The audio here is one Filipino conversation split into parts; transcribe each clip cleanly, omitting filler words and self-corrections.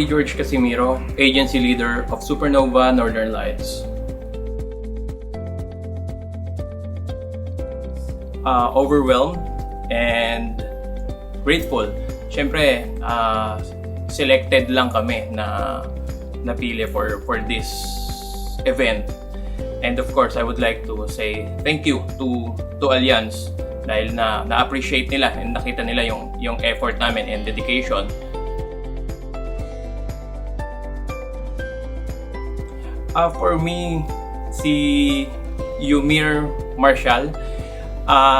Ray George Casimiro, Agency Leader of Supernova Northern Lights. Overwhelmed and grateful. Siyempre, selected lang kami na napili for this event. And of course, I would like to say thank you to Allianz dahil na-appreciate nila and nakita nila yung effort namin and dedication. For me, si Yumir Marshall,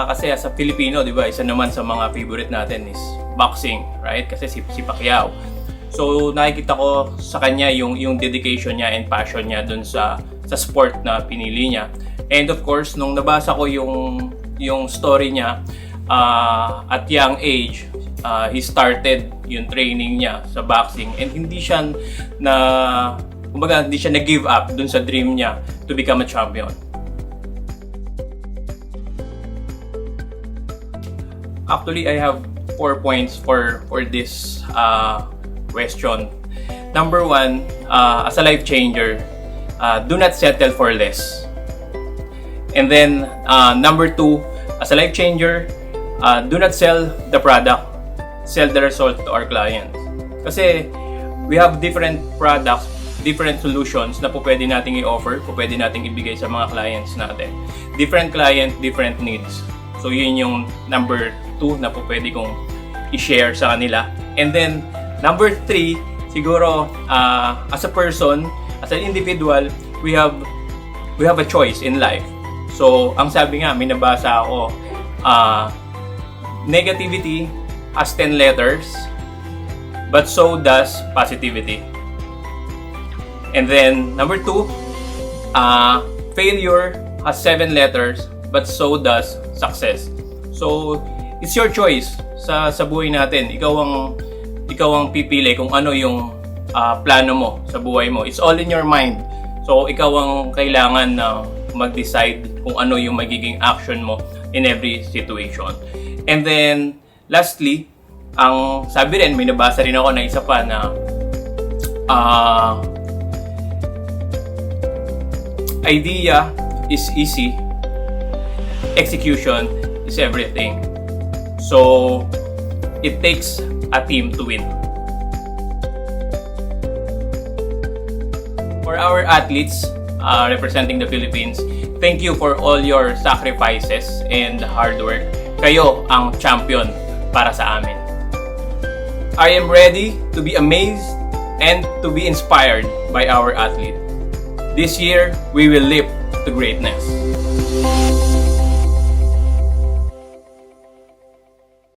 kasi as a Filipino, di ba, isa naman sa mga favorite natin is boxing, right? Kasi si Pacquiao. So nakikita ko sa kanya yung dedication niya and passion niya dun sa sport na pinili niya. And of course, nung nabasa ko yung story niya, at young age, he started yung training niya sa boxing and hindi siya nag-give up dun sa dream niya to become a champion. Actually, I have 4 points for this question. Number 1, as a life changer, do not settle for less. And then number 2, as a life changer, do not sell the product, sell the result to our clients. Kasi we have different products, different solutions na po pwede nating i-offer, po pwede nating ibigay sa mga clients natin. Different client, different needs. So yun yung number 2 na po pwede kong i-share sa kanila. And then number 3, siguro as a person, as an individual, we have a choice in life. So ang sabi nga, may nabasa ako, negativity has 10 letters, but so does positivity. And then number 2, failure has 7 letters, but so does success. So it's your choice sa buhay natin. Ikaw ang pipili kung ano yung plano mo sa buhay mo. It's all in your mind. So ikaw ang kailangan na mag-decide kung ano yung magiging action mo in every situation. And then lastly, ang sabi rin, may nabasa rin ako na isa pa na idea is easy, execution is everything. So it takes a team to win. For our athletes representing the Philippines, thank you for all your sacrifices and hard work. Kayo ang champion para sa amin. I am ready to be amazed and to be inspired by our athlete. This year, we will live to greatness.